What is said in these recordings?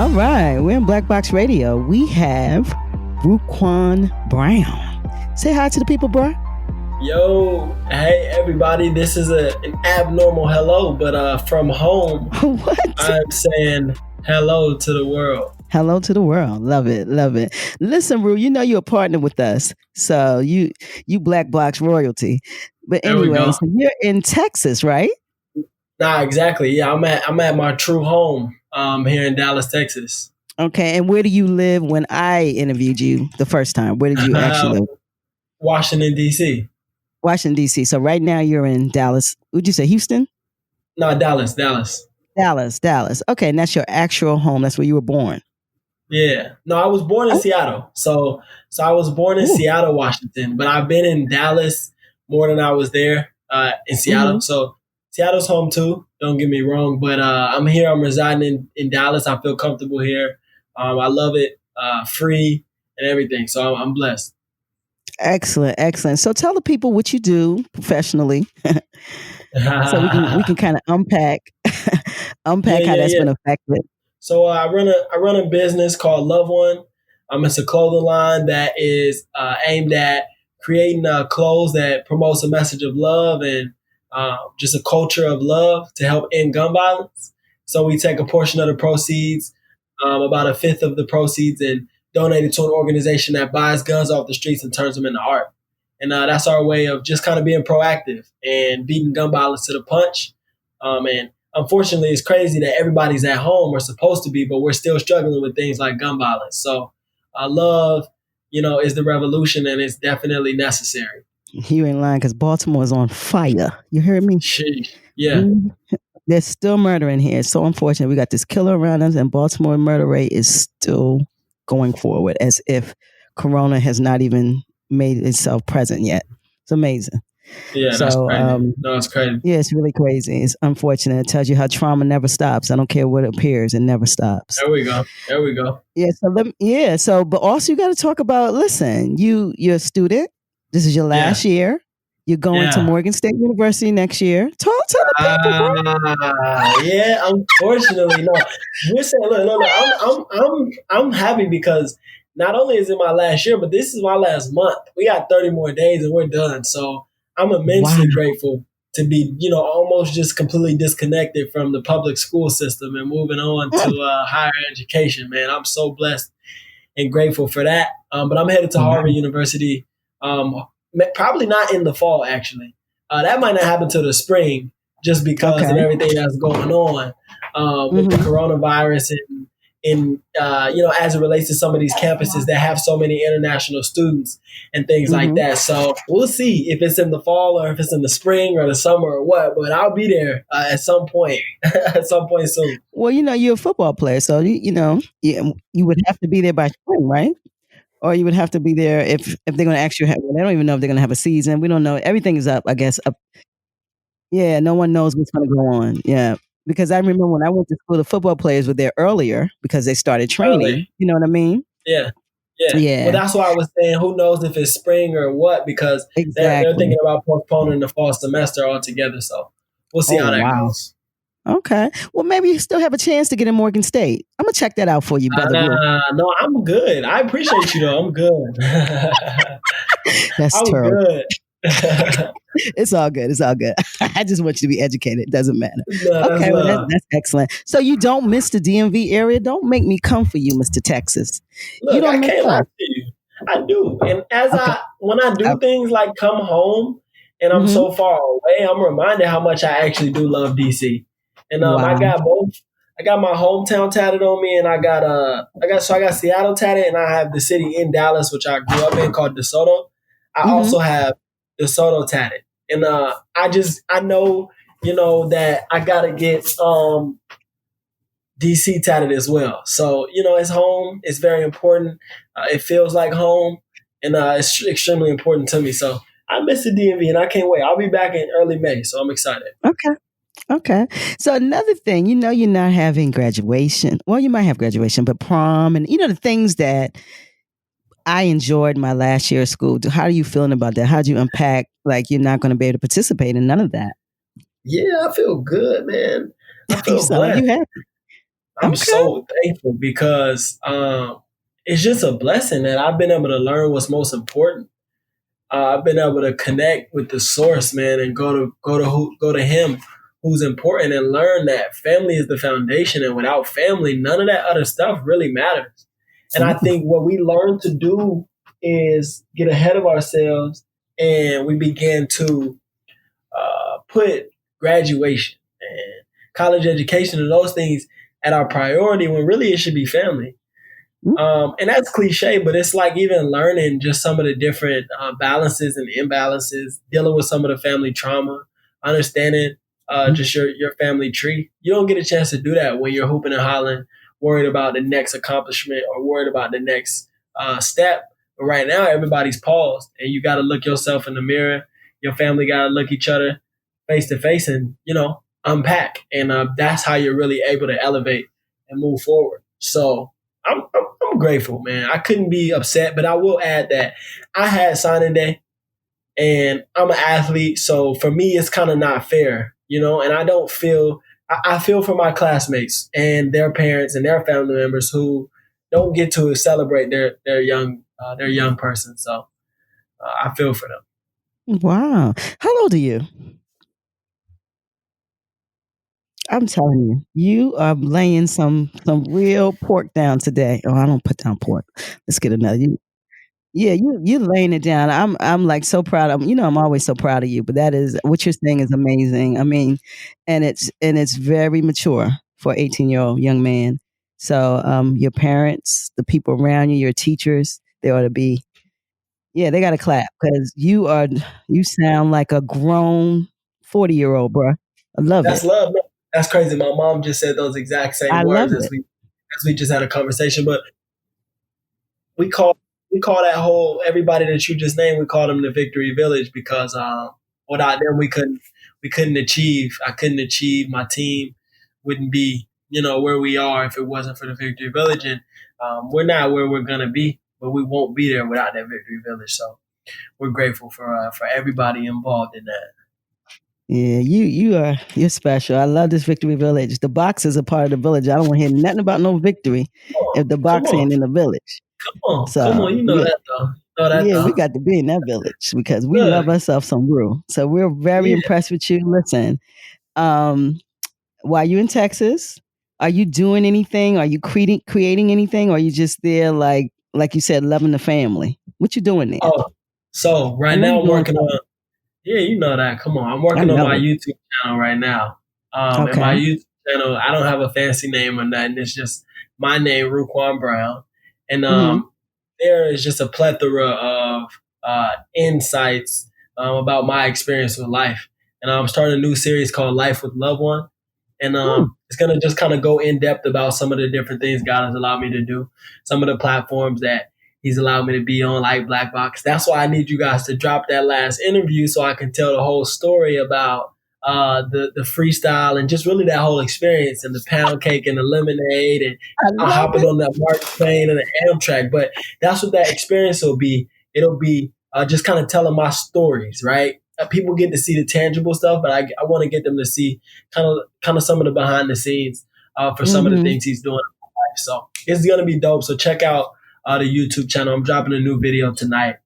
All right, we're in Black Box Radio. We have RuQuan Brown. Say hi to the people, bro. Yo, hey everybody, this is an abnormal hello, but from home, What? I'm saying hello to the world. Hello to the world. Love it. Love it. Listen, Ru, you know you're a partner with us. So you Black Box royalty. But There we anyway, go. so you're in Texas, right? Nah, exactly. Yeah, I'm at my true home here in Dallas, Texas. Okay. And where do you live when I interviewed you the first time? Where did you actually live? Washington, D.C. Washington, D.C. So right now you're in Dallas. Would you say Houston? No, Dallas. Dallas. Okay. And that's your actual home. That's where you were born. Yeah. No, I was born in Seattle. So I was born in Seattle, Washington, but I've been in Dallas more than I was there in Seattle. Mm-hmm. So Seattle's home too. Don't get me wrong, but I'm here. I'm residing in Dallas. I feel comfortable here. I love it. Free and everything. So I'm blessed. Excellent. So tell the people what you do professionally, so we can kind of unpack how that's been affected. So I run a business called RuQuan. It's a clothing line that is aimed at creating clothes that promotes a message of love and just a culture of love to help end gun violence. So we take a portion of the proceeds, about a fifth of the proceeds, and donate it to an organization that buys guns off the streets and turns them into art. And that's our way of just kind of being proactive and beating gun violence to the punch. And unfortunately, it's crazy that everybody's at home. We're supposed to be, but we're still struggling with things like gun violence. So love, is the revolution, and it's definitely necessary. You ain't lying, because Baltimore is on fire. You heard me? Sheesh. Yeah. There's still murder in here. It's so unfortunate. We got this killer around us, and Baltimore murder rate is still going forward as if Corona has not even made itself present yet. It's amazing. Yeah, that's crazy. No, it's crazy. Yeah, it's really crazy. It's unfortunate. It tells you how trauma never stops. I don't care what appears, it never stops. There we go. Yeah. But also you got to talk about. Listen, you're a student. This is your last year. You're going to Morgan State University next year. Talk to the people, bro. Yeah, unfortunately, no. We're saying, look. I'm happy because not only is it my last year, but this is my last month. We got 30 more days and we're done. So I'm immensely grateful to be, almost just completely disconnected from the public school system and moving on to higher education. Man, I'm so blessed and grateful for that. But I'm headed to Harvard University. Probably not in the fall, actually. That might not happen till the spring, just because of everything that's going on with the coronavirus and as it relates to some of these campuses that have so many international students and things like that. So we'll see if it's in the fall or if it's in the spring or the summer or what. But I'll be there at some point, soon. Well, you're a football player, so you would have to be there by spring, right? Or you would have to be there if they're going to actually have. They don't even know if they're going to have a season. We don't know. Everything is up, I guess. Up. Yeah, no one knows what's going to go on. Yeah, because I remember when I went to school, the football players were there earlier because they started training. Early. You know what I mean? Yeah. Well, that's why I was saying, who knows if it's spring or what, because they're thinking about postponing the fall semester altogether. So we'll see how that goes. Okay. Well, maybe you still have a chance to get in Morgan State. I'm going to check that out for you, brother. No, I'm good. I appreciate you, though. I'm good. That's terrible. Good. It's all good. I just want you to be educated. It doesn't matter. Okay, well, that's excellent. So you don't miss the DMV area? Don't make me come for you, Mr. Texas. Look, I can't lie to you. I do. And when I do things like come home and I'm so far away, I'm reminded how much I actually do love DC. And I got both. I got my hometown tatted on me, and I got Seattle tatted, and I have the city in Dallas, which I grew up in, called DeSoto. I also have DeSoto tatted, and I know that I gotta get DC tatted as well. So it's home. It's very important. It feels like home, and it's extremely important to me. So I miss the DMV, and I can't wait. I'll be back in early May, so I'm excited. Okay. So another thing, you're not having graduation. Well, you might have graduation, but prom and, the things that I enjoyed my last year of school. How are you feeling about that? How do you unpack, like, you're not going to be able to participate in none of that? Yeah, I feel good, man. I feel you happy. I'm Okay. so thankful because it's just a blessing that I've been able to learn what's most important. I've been able to connect with the source, man, and go to him who's important and learn that family is the foundation, and without family, none of that other stuff really matters. And I Mm. think what we learn to do is get ahead of ourselves, and we begin to put graduation and college education and those things at our priority when really it should be family. Mm. And that's cliche, but it's like even learning just some of the different balances and imbalances, dealing with some of the family trauma, understanding Mm. just your family tree. You don't get a chance to do that when you're hooping and hollering, worried about the next accomplishment or worried about the next step. But right now, everybody's paused, and you got to look yourself in the mirror. Your family got to look each other face to face, and unpack. And that's how you're really able to elevate and move forward. So I'm grateful, man. I couldn't be upset, but I will add that I had signing day and I'm an athlete. So for me, it's kind of not fair, and I don't feel, I feel for my classmates and their parents and their family members who don't get to celebrate their young person. So I feel for them. Wow. How old are you? I'm telling you, you are laying some real pork down today. Oh, I don't put down pork. Let's get another. Yeah, you laying it down. I'm like so proud of I'm always so proud of you, but that is what you're saying is amazing. I mean, and it's very mature for 18-year-old young man. So your parents, the people around you, your teachers, they ought to be yeah, they gotta clap because you sound like a grown 40-year-old, bruh. I love That's it. love. No, that's crazy. My mom just said those exact same I love words as it. we just had a conversation. But we call we call that whole everybody that you just named, we call them the Victory Village because without them we couldn't achieve. I couldn't achieve. My team wouldn't be where we are if it wasn't for the Victory Village, and we're not where we're gonna be, but we won't be there without that Victory Village. So we're grateful for everybody involved in that. Yeah, you're special. I love this Victory Village. The box is a part of the village. I don't want to hear nothing about no victory if the Come box on, ain't in the village. come So on. You know yeah, that though. You know that yeah, we though. got to be in that village because we Good. love ourselves some brew. So we're very Yeah. impressed with you. Listen, um, while you in Texas, are you doing anything? Are you creating anything? Or are you just there like you said, loving the family? What you doing there? Oh, so I right know now you're I'm doing working on. something. Yeah, you know that. Come on, I'm I working on my know it. YouTube channel right now. And my Okay. YouTube channel, I don't have a fancy name or nothing. It's just my name, RuQuan Brown, and Hmm. there is just a plethora of insights about my experience with life. And I'm starting a new series called Life with Loved One, and it's gonna just kind of go in depth about some of the different things God has allowed me to do, some of the platforms that He's allowed me to be on, like Black Box. That's why I need you guys to drop that last interview so I can tell the whole story about the freestyle and just really that whole experience and the pound cake and the lemonade and I love hopping it. on that Mark train and the Amtrak. But that's what that experience will be. It'll be just kind of telling my stories, right? People get to see the tangible stuff, but I want to get them to see kind of some of the behind the scenes for some of the Hmm. things he's doing in life. So it's gonna be dope. So check out the YouTube channel. I'm dropping a new video tonight.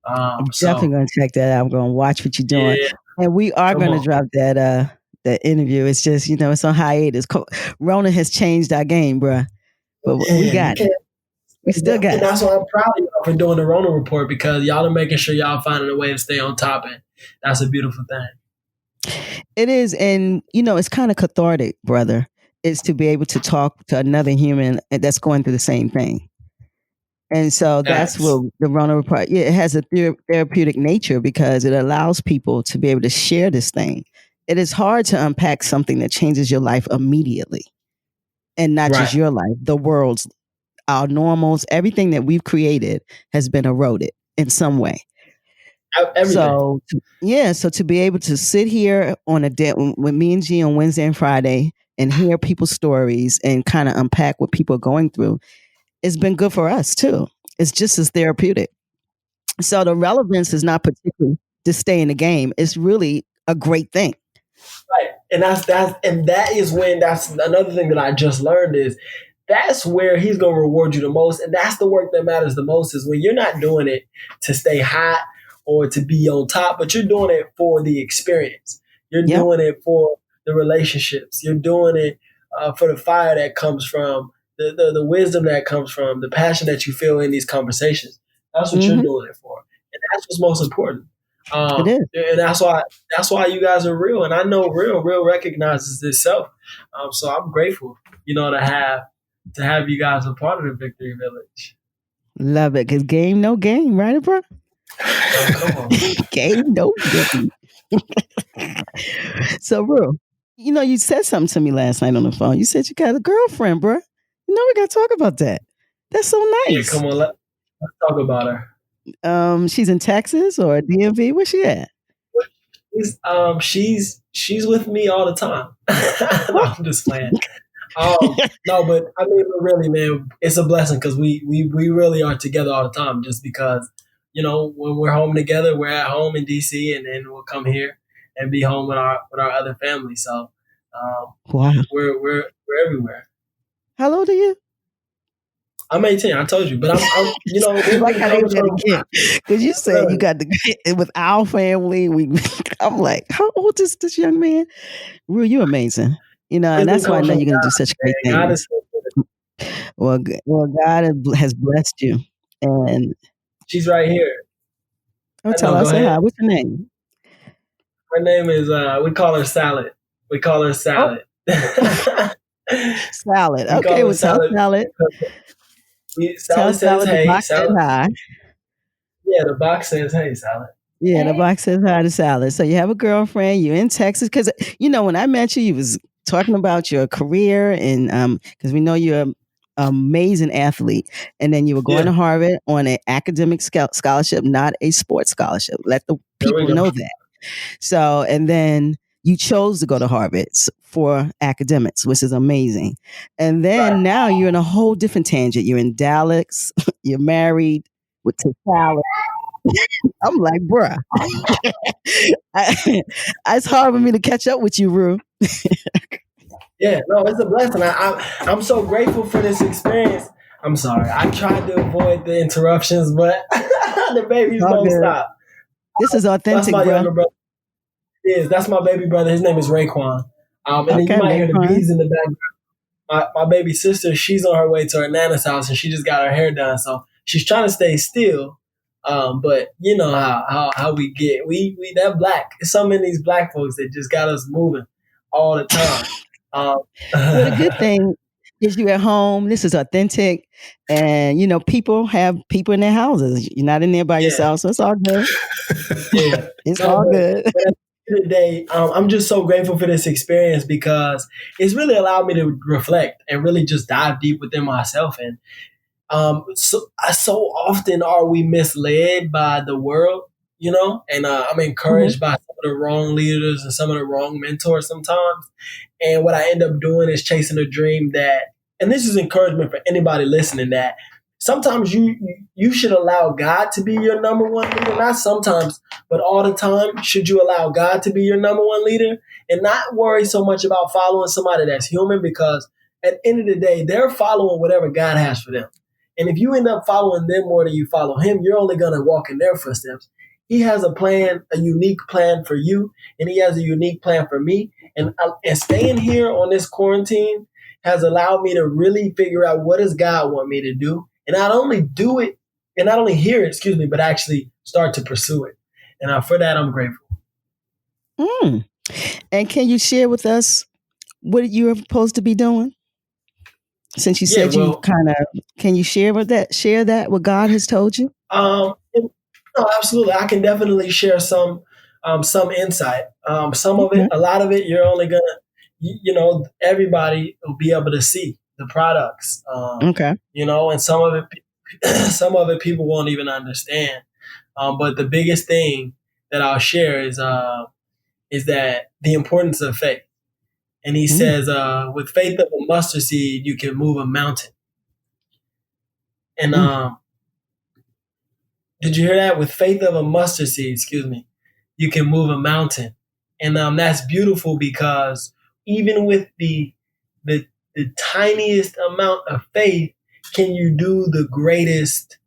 I'm definitely So gonna check that out. I'm gonna watch what you're doing. yeah, And we are come gonna on. drop that interview. It's just, it's on hiatus. Rona has changed our game, bruh. But we Yeah, you got it. can't. We still got And it. that's why I'm proud of y'all for doing the Rona report because y'all are making sure y'all finding a way to stay on top, and that's a beautiful thing. It is, and it's kind of cathartic, brother. Is to be able to talk to another human that's going through the same thing. And so that's Facts. what the Rona report. Yeah, it has a therapeutic nature because it allows people to be able to share this thing. It is hard to unpack something that changes your life immediately, and not just Right. your life, the world's, our normals, everything that we've created has been eroded in some way. Everything. So to be able to sit here on a day with me and G on Wednesday and Friday and hear people's stories and kind of unpack what people are going through, it's been good for us too. It's just as therapeutic. So the relevance is not particularly to stay in the game. It's really a great thing. Right. and that is when that's another thing that I just learned is that's where he's going to reward you the most, and that's the work that matters the most is when you're not doing it to stay hot or to be on top, but you're doing it for the experience. You're Yep. doing it for the relationships. You're doing it for the fire that comes from the wisdom that comes from the passion that you feel in these conversations. That's what you're Hmm. doing it for, and that's what's most important. It is. And that's why you guys are real, and I know real recognizes itself. So I'm grateful, to have you guys a part of the Victory Village. Love it. Cause game, no game, right, bro? Oh, come on. Game, no game. So, bro, you said something to me last night on the phone. You said you got a girlfriend, bro. We got to talk about that. That's so Yeah, nice. come on. Let's talk about her. She's in Texas or DMV. Where's she at? She's with me all the time. No, Oh. I'm just playing. No, but I mean, really, man, it's a blessing because we really are together all the time. Just because, when we're home together, we're at home in DC, and then we'll come here and be home with our other family. So, Wow. we're everywhere. How old are you? I'm 18. I told you, but I'm Like wisdom how they comes did from again. Because you said you got with our family. I'm like, how old is this young man? Ru, you're amazing. And wisdom that's why I comes know from you're going to do God. such great Man. God things. is so good. Well, God has blessed you. And She's right here. tell No, her I go say hi. ahead. What's your name? Her name is we call her Salad. We call her Oh, Salad. Salad. We Okay, call her well, tell Salad. Salad. Tell Salad says Salad the hey. box says Salad. hi. Yeah, the box says hey, Salad. Yeah, the box says hi to Salad. So you have a girlfriend. You're in Texas because when I met you, you was talking about your career and because we know you're an amazing athlete, and then you were going Yeah, to Harvard on an academic scholarship, not a sports scholarship. Let the there we people go. know that. So, and then you chose to go to Harvard for academics, which is amazing. And then Right. now you're in a whole different tangent. You're in Dallas. You're married with two Salad. I'm like, bruh. It's hard for me to catch up with you, Ru. Yeah, no, it's a blessing. I'm so grateful for this experience. I'm sorry. I tried to avoid the interruptions, but the It's babies all don't good. stop. This is That's authentic, my bruh. younger brother. That's my baby brother. His name is RuQuan. And then you Okay, might hear the Raekwon. bees in the background. My baby sister, she's on her way to her nana's house and she just got her hair done. So she's trying to stay still. But you know how we get. We that black. There's so many of these black folks that just got us moving all the time. Um, Well, the good thing is you at home. This is authentic, and people have people in their houses. You're not in there by yeah, yourself, so it's all good. yeah. It's No, all but good. at the end of the day, I'm just so grateful for this experience because it's really allowed me to reflect and really just dive deep within myself. And so often are we misled by the world, and I'm Mhm. encouraged by some of the wrong leaders and some of the wrong mentors sometimes. And what I end up doing is chasing a dream and this is encouragement for anybody listening, that sometimes you should allow God to be your number one leader. Not sometimes, but all the time, should you allow God to be your number one leader and not worry so much about following somebody that's human, because at the end of the day, they're following whatever God has for them. And if you end up following them more than you follow him, you're only going to walk in their footsteps. He has a plan, a unique plan for you, and he has a unique plan for me. And staying here on this quarantine has allowed me to really figure out what does God want me to do, and not only do it, and not only hear it, excuse me, but actually start to pursue it. And for that, I'm grateful. Mm. And can you share with us what you're supposed to be doing? Since you Yeah, said you well, kind of, can you share that what God has told you? no, absolutely. I can definitely share some insight. Some of it, Okay. a lot of it, you're only gonna, everybody will be able to see the products. Okay. And some of it, some of it people won't even understand. But the biggest thing that I'll share is that the importance of faith. And he Mm. says, with faith of a mustard seed, you can move a mountain. And Mm. did you hear that? With faith of a mustard seed, excuse me, you can move a mountain. And that's beautiful because even with the tiniest amount of faith, can you do the greatest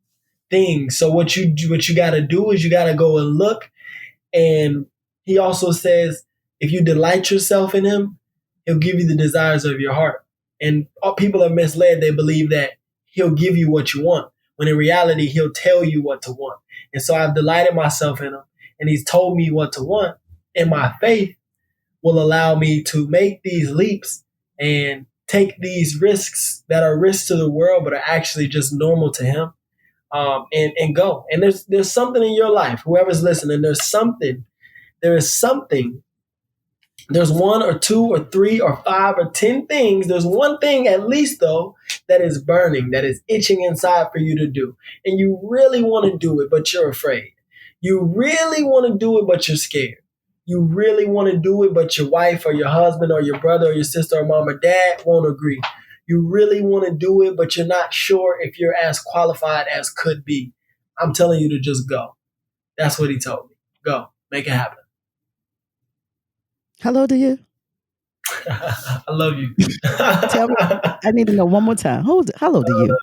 things? So what you got to do is you got to go and look. And he also says, if you delight yourself in him, he'll give you the desires of your heart. And people are misled. They believe that he'll give you what you want, when in reality, he'll tell you what to want. And so I've delighted myself in him, and he's told me what to want. And my faith will allow me to make these leaps and take these risks that are risks to the world, but are actually just normal to him, and go. And there's something in your life, whoever's listening, there is something, there's one or two or three or 5 or 10 things. There's one thing at least, though, that is burning, that is itching inside for you to do. And you really want to do it, but you're afraid. You really want to do it, but you're scared. You really want to do it, but your wife or your husband or your brother or your sister or mom or dad won't agree. You really want to do it, but you're not sure if you're as qualified as could be. I'm telling you to just go. That's what he told me. Go. Make it happen. Hello to you. I love you. Tell me, I need to know one more time. Hello to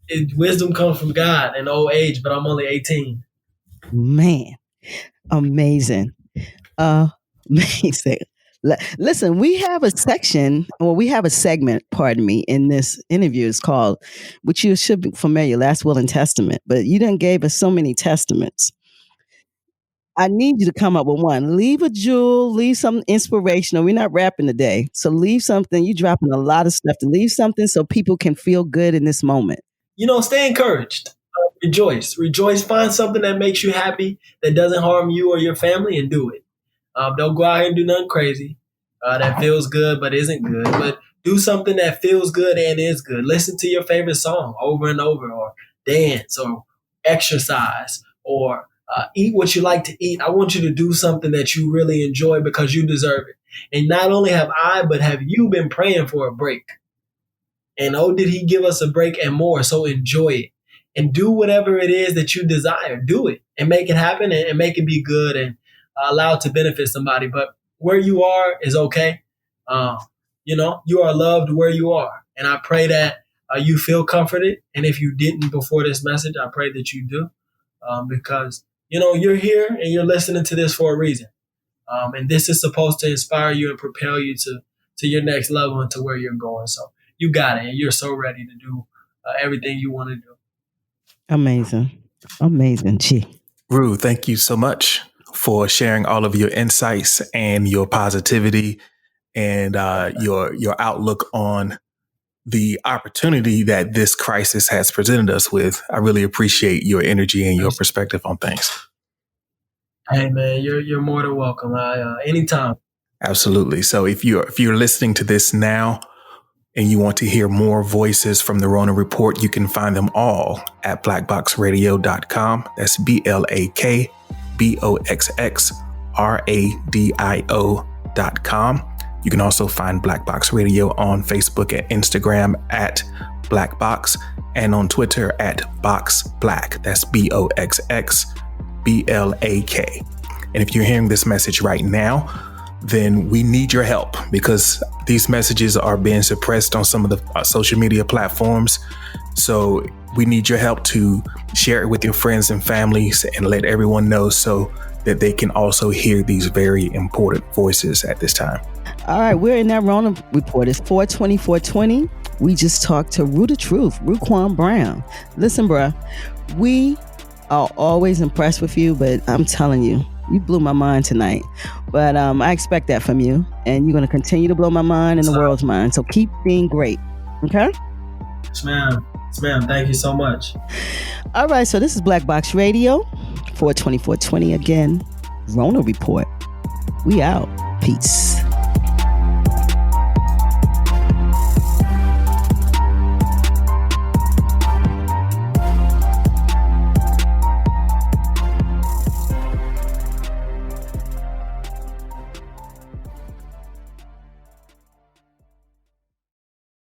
you. Wisdom comes from God in old age, but I'm only 18. Man, amazing. Amazing. Listen, we have a segment, pardon me, in this interview. It's called, which you should be familiar, Last Will and Testament, but you done gave us so many testaments. I need you to come up with one. Leave a jewel, leave something inspirational. We're not rapping today. So leave something. You're dropping a lot of stuff to leave something so people can feel good in this moment. Stay encouraged. Rejoice. Find something that makes you happy, that doesn't harm you or your family, and do it. Don't go out here and do nothing crazy that feels good but isn't good. But do something that feels good and is good. Listen to your favorite song over and over, or dance, or exercise, or eat what you like to eat. I want you to do something that you really enjoy because you deserve it. And not only have I, but have you been praying for a break? And did he give us a break and more? So enjoy it and do whatever it is that you desire. Do it and make it happen and make it be good and allow it to benefit somebody. But where you are is okay. You are loved where you are. And I pray that you feel comforted. And if you didn't before this message, I pray that you do, because you're here and you're listening to this for a reason. And this is supposed to inspire you and propel you to your next level and to where you're going. So you got it. And you're so ready to do everything you want to do. Amazing. Gee. Ru, thank you so much for sharing all of your insights and your positivity and your outlook on the opportunity that this crisis has presented us with. I really appreciate your energy and your perspective on things. Hey man, you're more than welcome. Anytime. Absolutely. So if you're listening to this now and you want to hear more voices from the Rona Report, you can find them all at blackboxradio.com. That's BlackBoxRadio.com. You can also find Black Box Radio on Facebook and Instagram at Black Box, and on Twitter at Box Black. That's BOXXBLAK. And if you're hearing this message right now, then we need your help, because these messages are being suppressed on some of the social media platforms. So we need your help to share it with your friends and families and let everyone know so that they can also hear these very important voices at this time. All right, we're in that Rona Report. It's 4/20/4/20. We just talked to the Truth, RuQuan Brown. Listen, bruh, we are always impressed with you, but I'm telling you, you blew my mind tonight. But I expect that from you, and you're going to continue to blow my mind and the world's mind. So keep being great, okay? Yes, ma'am. Yes, ma'am. Thank you so much. All right, so this is Black Box Radio, 4/20/4/20 again, Rona Report. We out. Peace.